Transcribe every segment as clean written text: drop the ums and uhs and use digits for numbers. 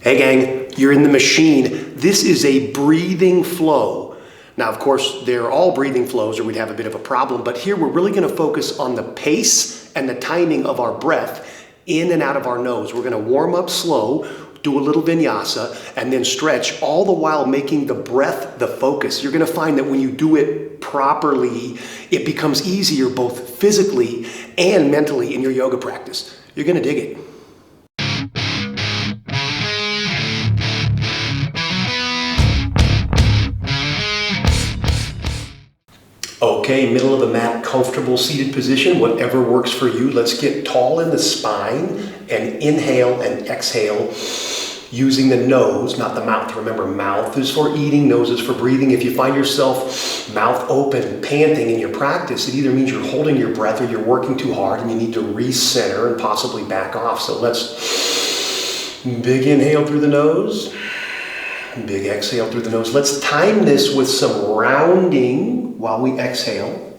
Hey gang, you're in the machine. This is a breathing flow. Now, of course, they're all breathing flows or we'd have a bit of a problem, but here we're really gonna focus on the pace and the timing of our breath in and out of our nose. We're gonna warm up slow, do a little vinyasa, and then stretch, all the while making the breath the focus. You're gonna find that when you do it properly, it becomes easier both physically and mentally in your yoga practice. You're gonna dig it. Okay, middle of the mat, comfortable seated position, whatever works for you. Let's get tall in the spine and inhale and exhale using the nose, not the mouth. Remember, mouth is for eating, nose is for breathing. If you find yourself mouth open, panting in your practice, it either means you're holding your breath or you're working too hard and you need to recenter and possibly back off. So let's big inhale through the nose, big exhale through the nose. Let's time this with some rounding while we exhale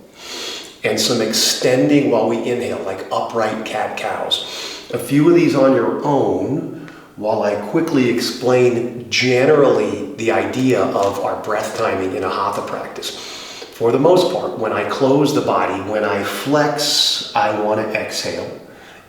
and some extending while we inhale, like upright cat-cows. A few of these on your own while I quickly explain generally the idea of our breath timing in a hatha practice. For the most part, when I close the body, when I flex, I want to exhale.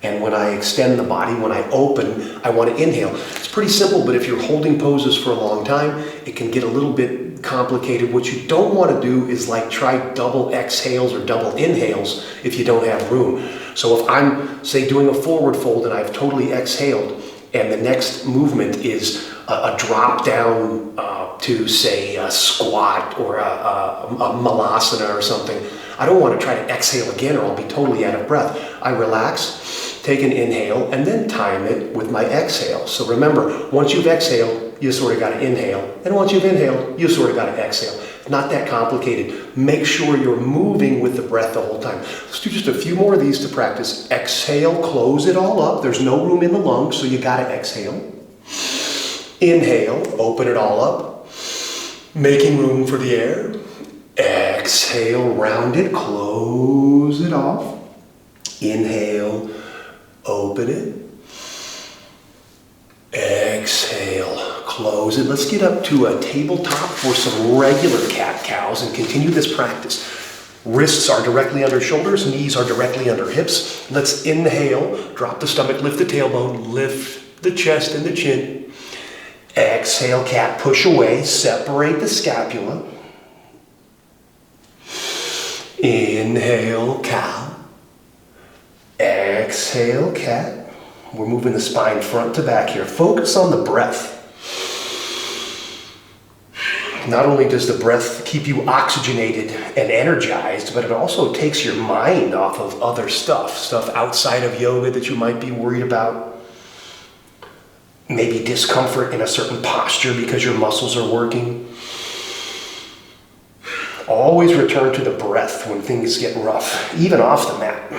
And when I extend the body, when I open, I want to inhale. It's pretty simple, but if you're holding poses for a long time, it can get a little bit complicated. What you don't want to do is like try double exhales or double inhales if you don't have room. So if I'm, say, doing a forward fold and I've totally exhaled, and the next movement is a drop down to, say, a squat or a malasana or something, I don't want to try to exhale again or I'll be totally out of breath. I relax, take an inhale, and then time it with my exhale. So remember, once you've exhaled, you sort of got to inhale. And once you've inhaled, you sort of got to exhale. Not that complicated. Make sure you're moving with the breath the whole time. Let's do just a few more of these to practice. Exhale, close it all up. There's no room in the lungs, so you got to exhale. Inhale, open it all up, making room for the air. Exhale, round it, close it off. Inhale, open it. Exhale, close it. Let's get up to a tabletop for some regular cat-cows and continue this practice. Wrists are directly under shoulders, knees are directly under hips. Let's inhale, drop the stomach, lift the tailbone, lift the chest and the chin. Exhale, cat, push away, separate the scapula. Inhale, cow. Exhale, cat. We're moving the spine front to back here. Focus on the breath. Not only does the breath keep you oxygenated and energized, but it also takes your mind off of other stuff outside of yoga that you might be worried about. Maybe discomfort in a certain posture because your muscles are working. Always return to the breath when things get rough, even off the mat.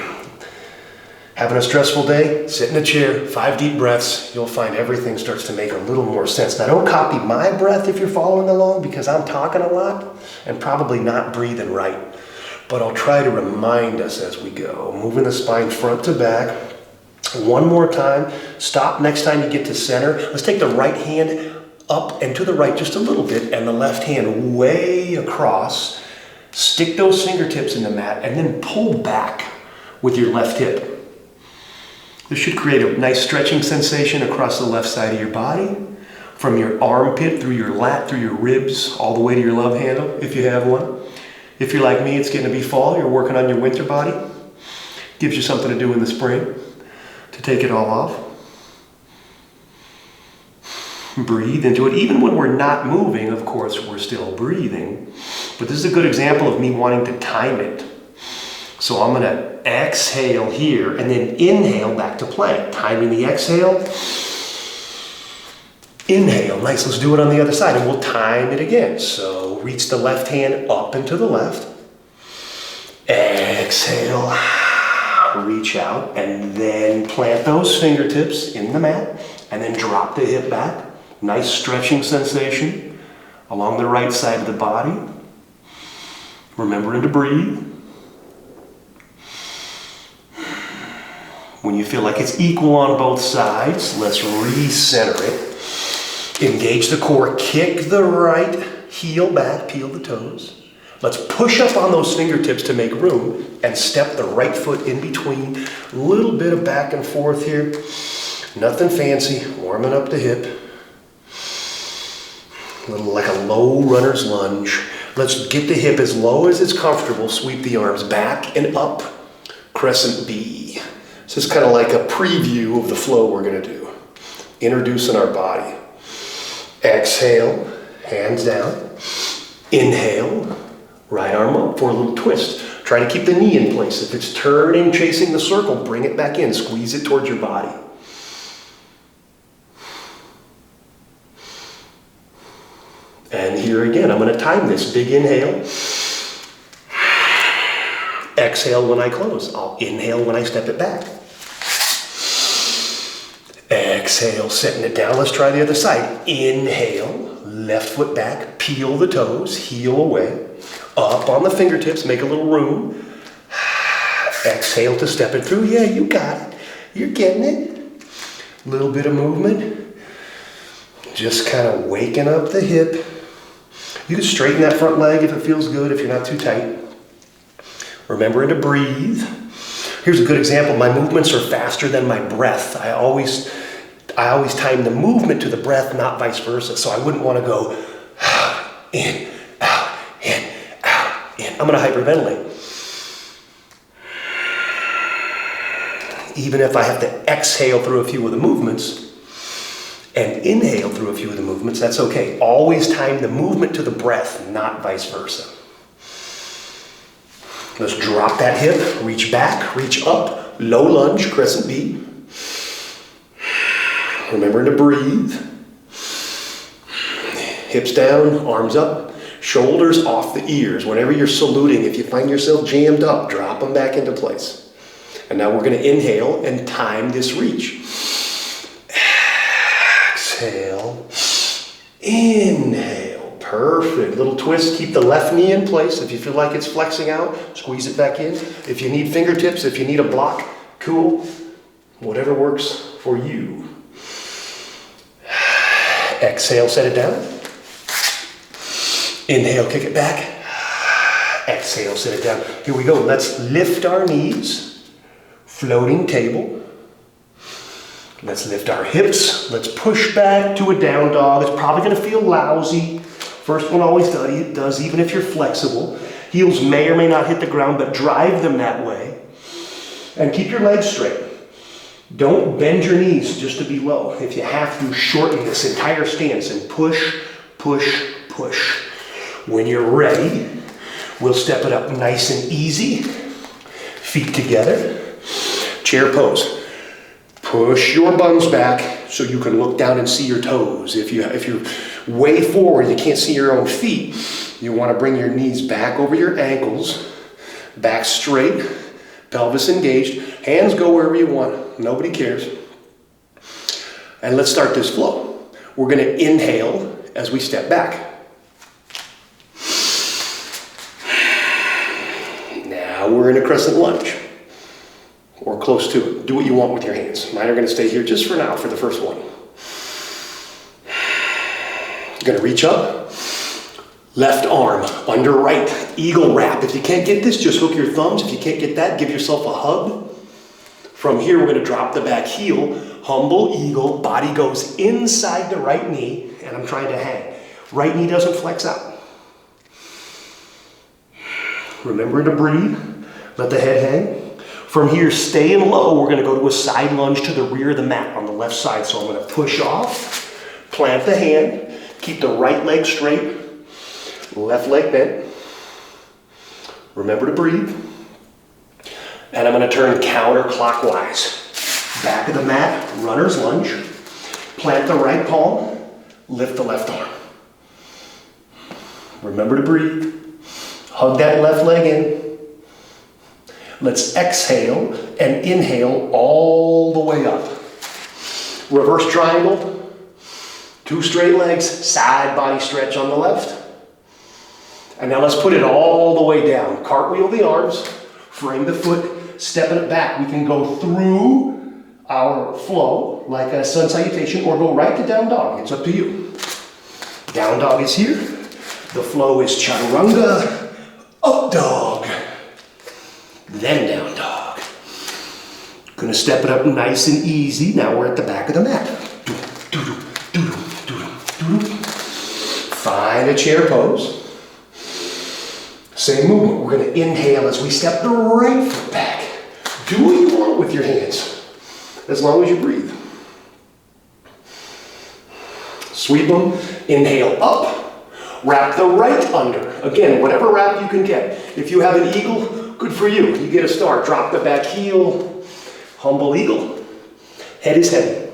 Having a stressful day? Sit in a chair, 5 deep breaths. You'll find everything starts to make a little more sense. Now, don't copy my breath if you're following along because I'm talking a lot and probably not breathing right. But I'll try to remind us as we go. Moving the spine front to back. One more time. Stop next time you get to center. Let's take the right hand up and to the right just a little bit and the left hand way across. Stick those fingertips in the mat and then pull back with your left hip. This should create a nice stretching sensation across the left side of your body, from your armpit, through your lat, through your ribs, all the way to your love handle, if you have one. If you're like me, it's getting to be fall, you're working on your winter body. Gives you something to do in the spring, to take it all off. Breathe into it. Even when we're not moving, of course, we're still breathing. But this is a good example of me wanting to time it. So I'm going to exhale here and then inhale back to plank. Timing the exhale. Inhale. Nice. Let's do it on the other side and we'll time it again. So reach the left hand up and to the left. Exhale. Reach out and then plant those fingertips in the mat and then drop the hip back. Nice stretching sensation along the right side of the body. Remembering to breathe. When you feel like it's equal on both sides, let's recenter it. Engage the core, kick the right heel back, peel the toes. Let's push up on those fingertips to make room and step the right foot in between. A little bit of back and forth here. Nothing fancy, warming up the hip. A little like a low runner's lunge. Let's get the hip as low as it's comfortable. Sweep the arms back and up. Crescent B. This is kind of like a preview of the flow we're going to do. Introducing our body. Exhale, hands down. Inhale, right arm up for a little twist. Try to keep the knee in place. If it's turning, chasing the circle, bring it back in. Squeeze it towards your body. And here again, I'm going to time this. Big inhale. Exhale when I close. I'll inhale when I step it back. Exhale, setting it down. Let's try the other side. Inhale, left foot back, peel the toes, heel away. Up on the fingertips, make a little room. Exhale to step it through. Yeah, you got it. You're getting it. A little bit of movement. Just kind of waking up the hip. You can straighten that front leg if it feels good, if you're not too tight. Remembering to breathe. Here's a good example. My movements are faster than my breath. I always time the movement to the breath, not vice versa. So I wouldn't want to go in, out, in, out, in. I'm going to hyperventilate. Even if I have to exhale through a few of the movements and inhale through a few of the movements, that's okay. Always time the movement to the breath, not vice versa. Let's drop that hip, reach back, reach up, low lunge, crescent B. Remember to breathe. Hips down, arms up, shoulders off the ears. Whenever you're saluting, if you find yourself jammed up, drop them back into place. And now we're going to inhale and time this reach. Exhale, inhale. Perfect. Little twist. Keep the left knee in place. If you feel like it's flexing out, squeeze it back in. If you need fingertips, if you need a block, cool. Whatever works for you. Exhale, set it down. Inhale, kick it back. Exhale, set it down. Here we go. Let's lift our knees. Floating table. Let's lift our hips. Let's push back to a down dog. It's probably going to feel lousy. First one always does, even if you're flexible. Heels may or may not hit the ground, but drive them that way. And keep your legs straight. Don't bend your knees just to be low. If you have to, shorten this entire stance and push, push, push. When you're ready, we'll step it up nice and easy. Feet together. Chair pose. Push your buns back so you can look down and see your toes. If you're way forward, you can't see your own feet, you want to bring your knees back over your ankles, back straight, pelvis engaged, hands go wherever you want, nobody cares. And let's start this flow. We're going to inhale as we step back. Now we're in a crescent lunge. Or close to it. Do what you want with your hands. Mine are going to stay here just for now for the first one. Going to reach up. Left arm under right. Eagle wrap. If you can't get this, just hook your thumbs. If you can't get that, give yourself a hug. From here, we're going to drop the back heel. Humble eagle. Body goes inside the right knee. And I'm trying to hang. Right knee doesn't flex out. Remember to breathe. Let the head hang. From here, staying low, we're going to go to a side lunge to the rear of the mat on the left side. So I'm going to push off, plant the hand, keep the right leg straight, left leg bent. Remember to breathe. And I'm going to turn counterclockwise. Back of the mat, runner's lunge. Plant the right palm, lift the left arm. Remember to breathe. Hug that left leg in. Let's exhale and inhale all the way up. Reverse triangle, 2 straight legs, side body stretch on the left. And now let's put it all the way down. Cartwheel the arms, frame the foot, stepping it back. We can go through our flow like a sun salutation, or go right to down dog. It's up to you. Down dog is here. The flow is chaturanga, up dog, then down dog. Gonna step it up nice and easy. Now we're at the back of the mat. Find a chair pose. Same movement. We're gonna inhale as we step the right foot back. Do what you want with your hands, as long as you breathe. Sweep them, inhale up, wrap the right under. Again, whatever wrap you can get. If you have an eagle, good for you. You get a star. Drop the back heel, humble eagle. Head is heavy.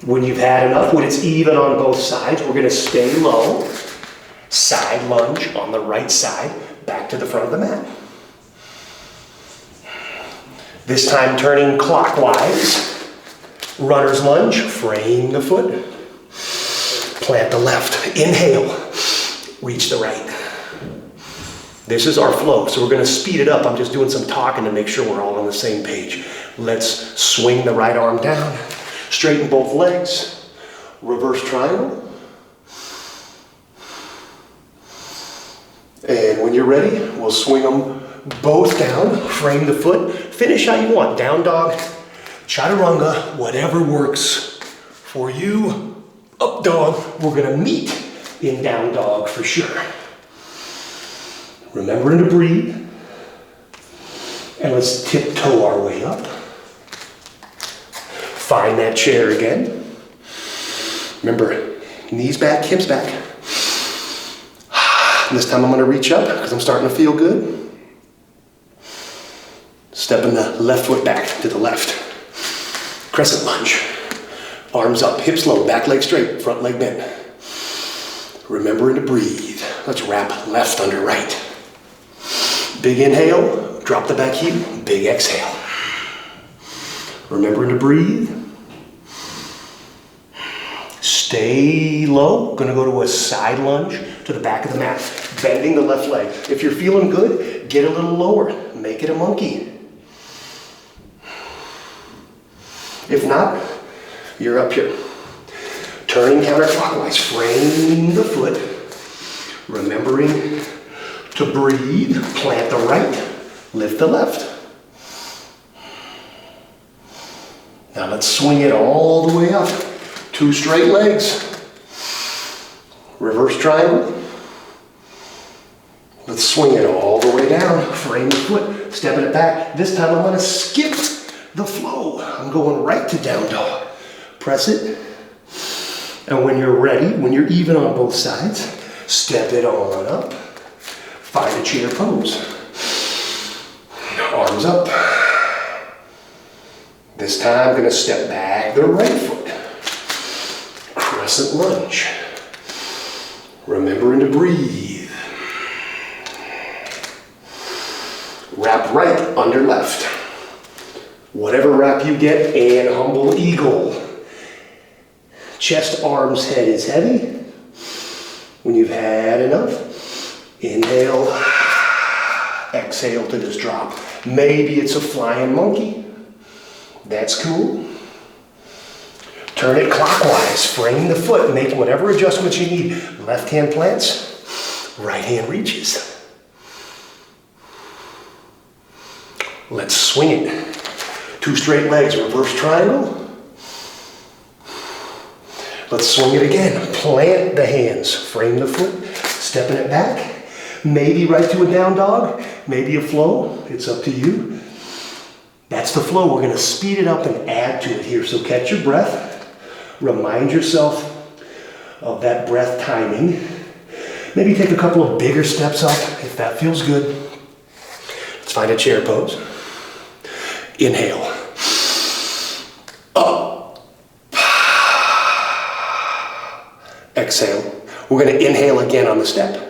When you've had enough, when it's even on both sides, we're gonna stay low. Side lunge on the right side, back to the front of the mat. This time turning clockwise. Runner's lunge, frame the foot. Plant the left, inhale, reach the right. This is our flow, so we're gonna speed it up. I'm just doing some talking to make sure we're all on the same page. Let's swing the right arm down, straighten both legs, reverse triangle. And when you're ready, we'll swing them both down, frame the foot, finish how you want. Down dog, chaturanga, whatever works for you. Up dog, we're gonna meet in down dog for sure. Remembering to breathe. And let's tiptoe our way up. Find that chair again. Remember, knees back, hips back. And this time I'm gonna reach up because I'm starting to feel good. Stepping the left foot back to the left. Crescent lunge. Arms up, hips low, back leg straight, front leg bent. Remembering to breathe. Let's wrap left under right. Big inhale, drop the back heel, big exhale. Remembering to breathe. Stay low. Gonna go to a side lunge to the back of the mat. Bending the left leg. If you're feeling good, get a little lower. Make it a monkey. If not, you're up here. Turning counterclockwise. Frame the foot. Remembering to breathe. Plant the right. Lift the left. Now let's swing it all the way up. 2 straight legs. Reverse triangle. Let's swing it all the way down. Frame the foot, stepping it back. This time I'm gonna skip the flow. I'm going right to down dog. Press it. And when you're ready, when you're even on both sides, step it on up. Find a chair pose. Arms up. This time I'm gonna step back the right foot. Crescent lunge. Remembering to breathe. Wrap right under left. Whatever wrap you get, and humble eagle. Chest, arms, head is heavy. When you've had enough, inhale, exhale to just drop. Maybe it's a flying monkey. That's cool. Turn it clockwise, frame the foot, make whatever adjustments you need. Left hand plants, right hand reaches. Let's swing it. 2 straight legs, reverse triangle. Let's swing it again. Plant the hands, frame the foot, stepping it back. Maybe right to a down dog, maybe a flow. It's up to you. That's the flow. We're gonna speed it up and add to it here. So catch your breath. Remind yourself of that breath timing. Maybe take a couple of bigger steps up if that feels good. Let's find a chair pose. Inhale. Up. Exhale. We're going to inhale again on the step.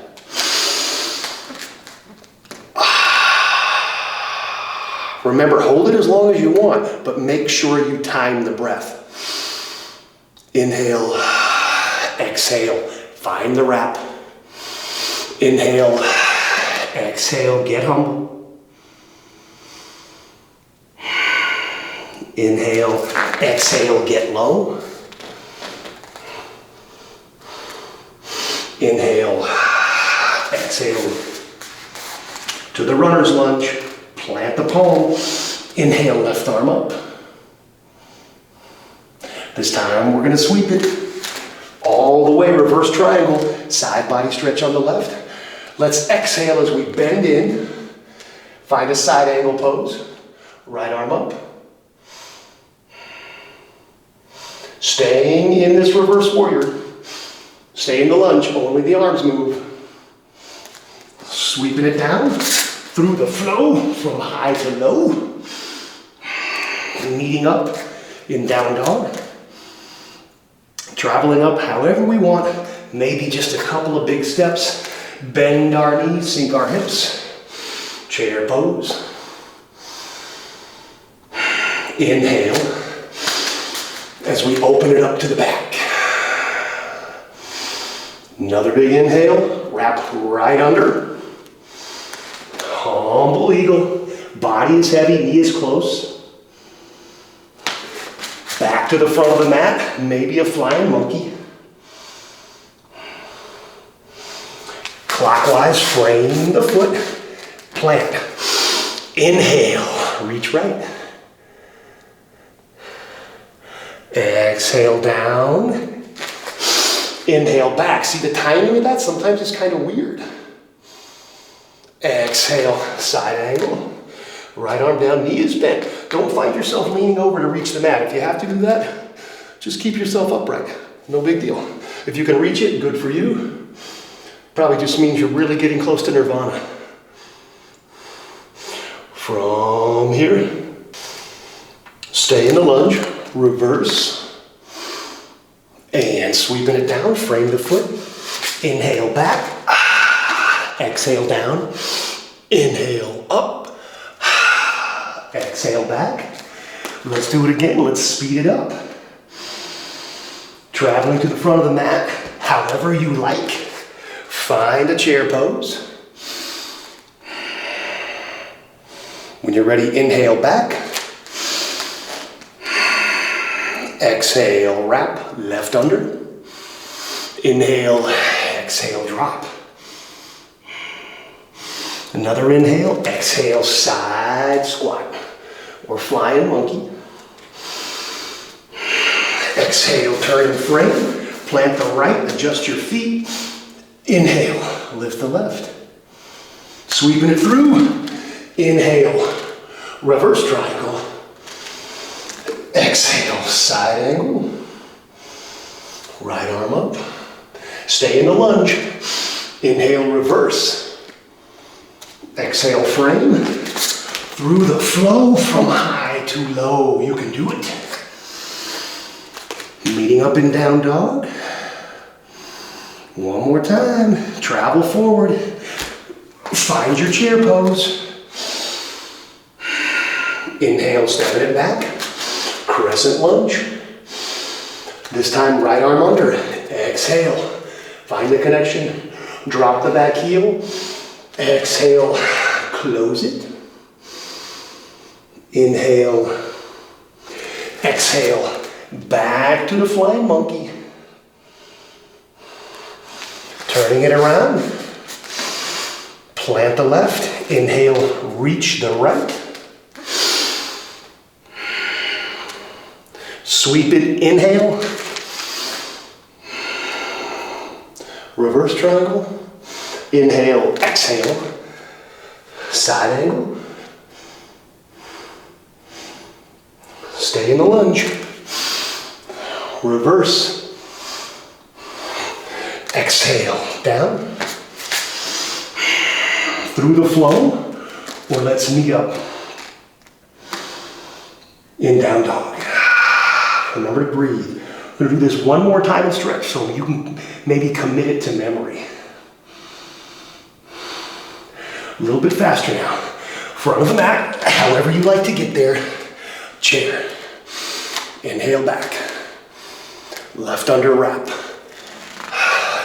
Remember, hold it as long as you want, but make sure you time the breath. Inhale, exhale, find the wrap. Inhale, exhale, get humble. Inhale, exhale, get low. Inhale, exhale to the runner's lunge. Plant the palm. Inhale, left arm up. This time we're going to sweep it all the way, reverse triangle, side body stretch on the left. Let's exhale as we bend in. Find a side angle pose. Right arm up. Staying in this reverse warrior. Stay in the lunge, only the arms move. Sweeping it down through the flow from high to low. Meeting up in down dog. Traveling up however we want, maybe just a couple of big steps. Bend our knees, sink our hips. Chair pose. Inhale as we open it up to the back. Another big inhale, wrap right under. Humble eagle, body is heavy, knee is close. Back to the front of the mat, maybe a flying monkey. Clockwise, frame the foot, plant. Inhale, reach right. Exhale down. Inhale back. See the timing of that? Sometimes it's kind of weird. Exhale, side angle. Right arm down, knee is bent. Don't find yourself leaning over to reach the mat. If you have to do that, just keep yourself upright. No big deal. If you can reach it, good for you. Probably just means you're really getting close to nirvana. From here, stay in the lunge, reverse, and sweeping it down, frame the foot. Inhale back, exhale down, inhale up, exhale back. Let's do it again, let's speed it up. Traveling to the front of the mat, however you like. Find a chair pose. When you're ready, inhale back. Exhale, wrap, left under. Inhale, exhale, drop. Another inhale, exhale, side squat or flying monkey. Exhale, turn and frame. Plant the right, adjust your feet. Inhale, lift the left. Sweeping it through. Inhale, reverse triangle. Exhale, side angle. Right arm up. Stay in the lunge. Inhale, reverse. Exhale, frame. Through the flow from high to low. You can do it. Meeting up in down dog. One more time. Travel forward. Find your chair pose. Inhale, stepping it back. Crescent lunge. This time, right arm under. Exhale. Find the connection. Drop the back heel. Exhale. Close it. Inhale. Exhale. Back to the flying monkey. Turning it around. Plant the left. Inhale. Reach the right. Sweep it, inhale. Reverse triangle. Inhale, exhale. Side angle. Stay in the lunge. Reverse. Exhale, down. Through the flow, or let's meet up in down dog. Remember to breathe. We're going to do this one more time and stretch so you can maybe commit it to memory. A little bit faster now. Front of the mat, however you like to get there. Chair. Inhale back. Left under wrap.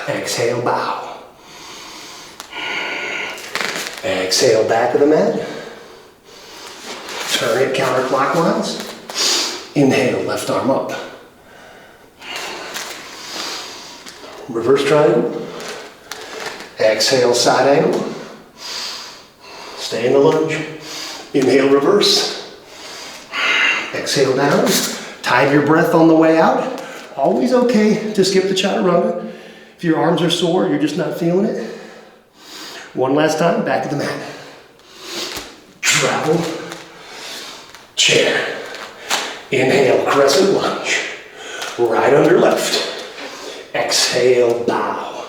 Exhale, bow. Exhale, back of the mat. Turn it counterclockwise. Inhale, left arm up. Reverse triangle. Exhale, side angle. Stay in the lunge. Inhale, reverse. Exhale down. Time your breath on the way out. Always okay to skip the chaturanga. If your arms are sore, you're just not feeling it. One last time, back to the mat. Travel. Chair. Inhale, crescent lunge. Right under left. Exhale, bow.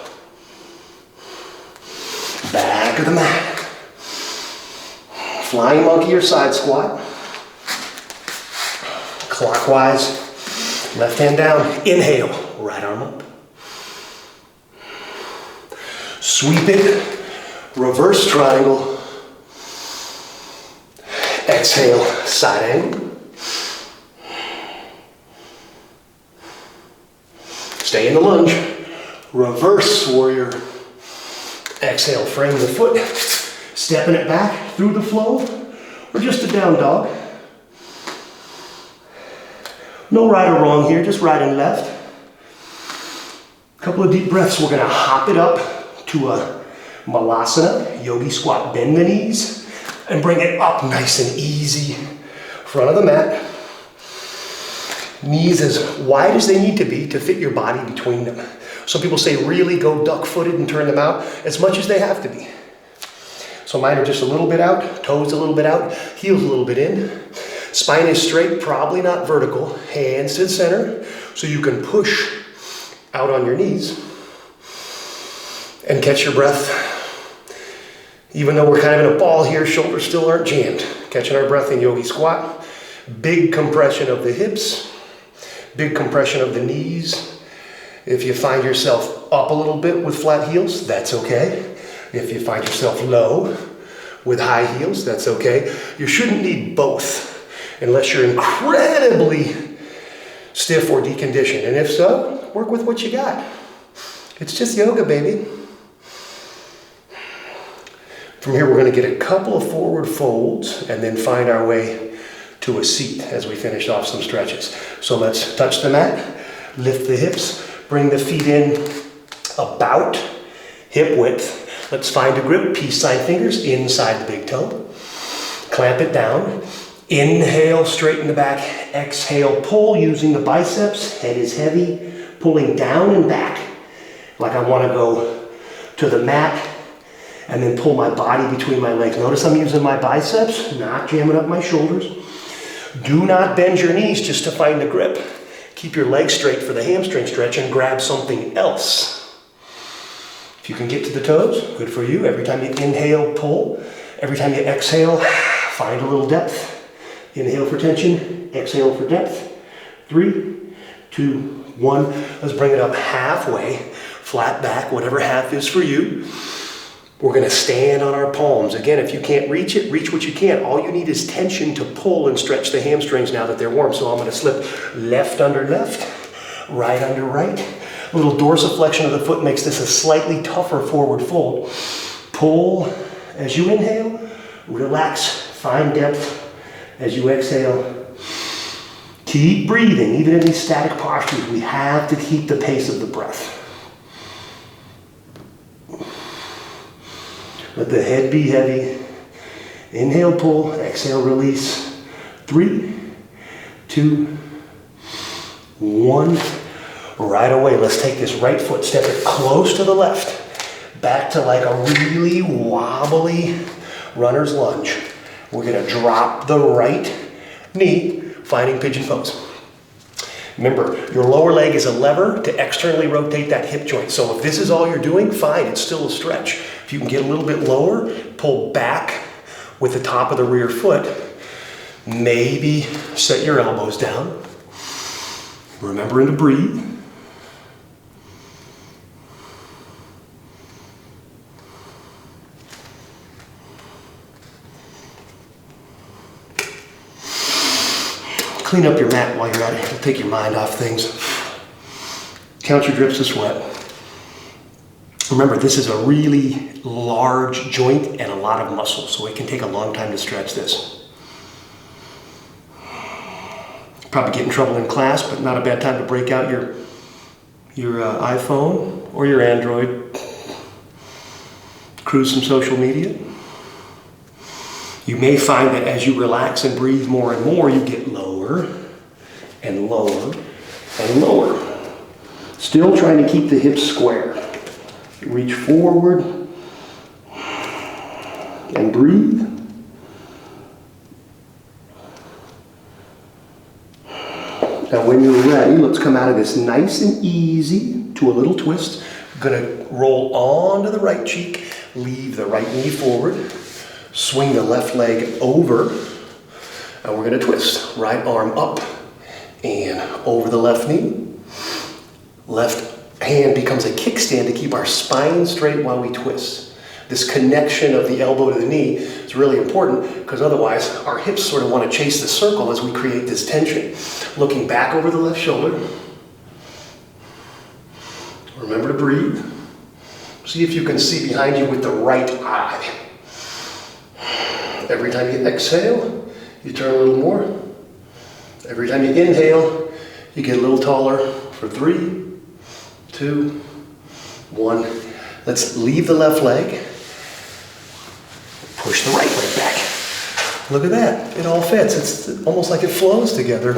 Back of the mat. Flying monkey or side squat. Clockwise. Left hand down. Inhale, right arm up. Sweep it. Reverse triangle. Exhale, side angle. Stay in the lunge. Reverse warrior. Exhale, frame the foot. Stepping it back through the flow, or just a down dog. No right or wrong here, just right and left. Couple of deep breaths. We're gonna hop it up to a malasana, yogi squat. Bend the knees and bring it up nice and easy. Front of the mat. Knees as wide as they need to be to fit your body between them. Some people say really go duck-footed and turn them out as much as they have to be. So mine are just a little bit out, toes a little bit out, heels a little bit in. Spine is straight, probably not vertical. Hands to the center so you can push out on your knees and catch your breath. Even though we're kind of in a ball here, shoulders still aren't jammed. Catching our breath in yogi squat. Big compression of the hips, big compression of the knees. If you find yourself up a little bit with flat heels, that's okay. If you find yourself low with high heels, that's okay. You shouldn't need both unless you're incredibly stiff or deconditioned. And if so, work with what you got. It's just yoga, baby. From here, we're going to get a couple of forward folds and then find our way to a seat as we finish off some stretches. So let's touch the mat, lift the hips, bring the feet in about hip width. Let's find a grip, peace sign fingers inside the big toe. Clamp it down. Inhale, straighten the back. Exhale, pull using the biceps. Head is heavy, pulling down and back. Like I want to go to the mat and then pull my body between my legs. Notice I'm using my biceps, not jamming up my shoulders. Do not bend your knees just to find the grip. Keep your legs straight for the hamstring stretch and grab something else. If you can get to the toes, good for you. Every time you inhale, pull. Every time you exhale, find a little depth. Inhale for tension, exhale for depth. 3, 2, 1. Let's bring it up halfway, flat back, whatever half is for you. We're gonna stand on our palms. Again, if you can't reach it, reach what you can. All you need is tension to pull and stretch the hamstrings now that they're warm. So I'm gonna slip left under left, right under right. A little dorsiflexion of the foot makes this a slightly tougher forward fold. Pull as you inhale, relax, find depth as you exhale. Keep breathing, even in these static postures. We have to keep the pace of the breath. Let the head be heavy. Inhale, pull, exhale, release. 3, 2, 1. Right away, let's take this right foot, step it close to the left, back to like a really wobbly runner's lunge. We're gonna drop the right knee, finding pigeon pose. Remember, your lower leg is a lever to externally rotate that hip joint. So if this is all you're doing, fine, it's still a stretch. If you can get a little bit lower, pull back with the top of the rear foot. Maybe set your elbows down. Remembering to breathe. Clean up your mat while you're at it. It'll take your mind off things. Count your drips of sweat. Remember, this is a really large joint and a lot of muscle, so it can take a long time to stretch this. Probably get in trouble in class, but not a bad time to break out your iPhone or your Android. Cruise some social media. You may find that as you relax and breathe more and more, you get lower and lower and lower. Still trying to keep the hips square. Reach forward and breathe. Now when you're ready, let's come out of this nice and easy to a little twist. Gonna roll onto the right cheek, leave the right knee forward, swing the left leg over, and we're gonna twist. Right arm up and over the left knee. Left hand becomes a kickstand to keep our spine straight while we twist. This connection of the elbow to the knee is really important because otherwise our hips sort of want to chase the circle as we create this tension. Looking back over the left shoulder. Remember to breathe. See if you can see behind you with the right eye. Every time you exhale, you turn a little more. Every time you inhale, you get a little taller for 3, 2, 1. Let's leave the left leg. Push the right leg back. Look at that. It all fits. It's almost like it flows together.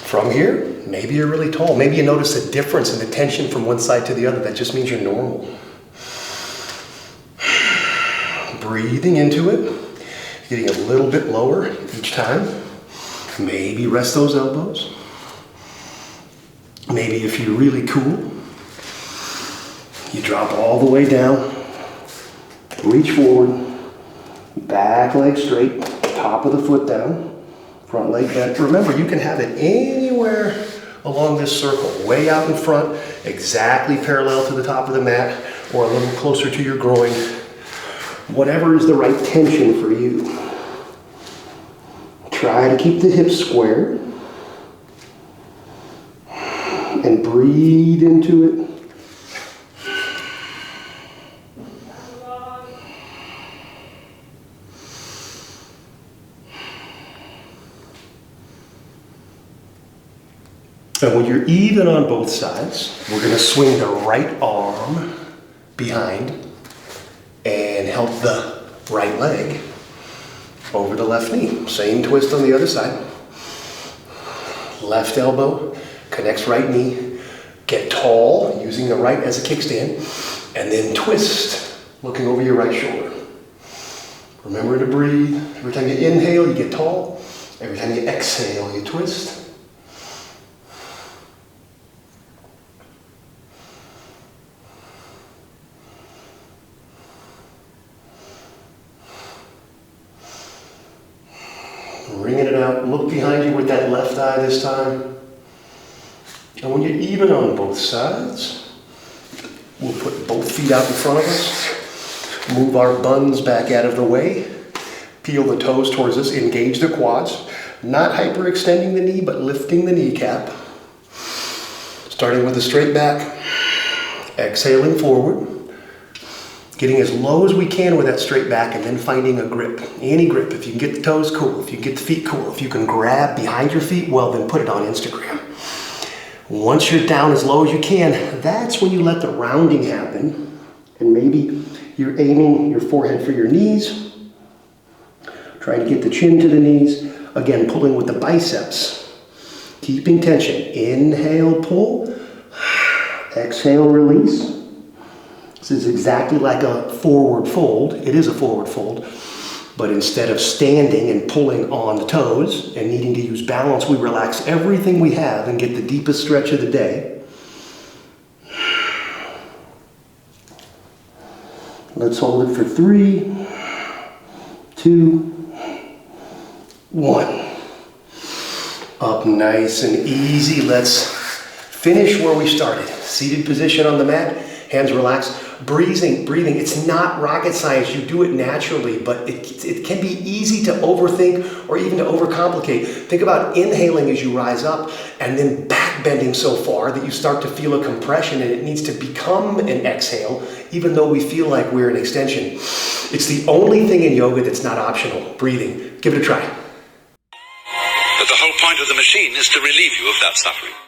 From here, maybe you're really tall. Maybe you notice a difference in the tension from one side to the other. That just means you're normal. Breathing into it. Getting a little bit lower each time. Maybe rest those elbows. Maybe if you're really cool, you drop all the way down, reach forward, back leg straight, top of the foot down, front leg bent. Remember, you can have it anywhere along this circle, way out in front, exactly parallel to the top of the mat, or a little closer to your groin. Whatever is the right tension for you. Try to keep the hips square. And breathe into it. And when you're even on both sides, we're going to swing the right arm behind and help the right leg over the left knee. Same twist on the other side. Left elbow connects right knee. Get tall using the right as a kickstand. And then twist, looking over your right shoulder. Remember to breathe. Every time you inhale, you get tall. Every time you exhale, you twist. Wringing it out. Look behind you with that left eye this time. And when you're even on both sides, we'll put both feet out in front of us. Move our buns back out of the way. Peel the toes towards us. Engage the quads. Not hyperextending the knee, but lifting the kneecap. Starting with a straight back. Exhaling forward. Getting as low as we can with that straight back and then finding a grip. Any grip. If you can get the toes, cool. If you can get the feet, cool. If you can grab behind your feet, well, then put it on Instagram. Once you're down as low as you can, that's when you let the rounding happen. And maybe you're aiming your forehead for your knees. Trying to get the chin to the knees. Again, pulling with the biceps. Keeping tension. Inhale, pull. Exhale, release. This is exactly like a forward fold. It is a forward fold. But instead of standing and pulling on the toes and needing to use balance, we relax everything we have and get the deepest stretch of the day. Let's hold it for 3, 2, 1. Up nice and easy. Let's finish where we started. Seated position on the mat, hands relaxed. Breathing, it's not rocket science. You do it naturally, but it can be easy to overthink or even to overcomplicate. Think about inhaling as you rise up and then back bending so far that you start to feel a compression and it needs to become an exhale, even though we feel like we're an extension. It's the only thing in yoga that's not optional, breathing. Give it a try. But the whole point of the machine is to relieve you of that suffering.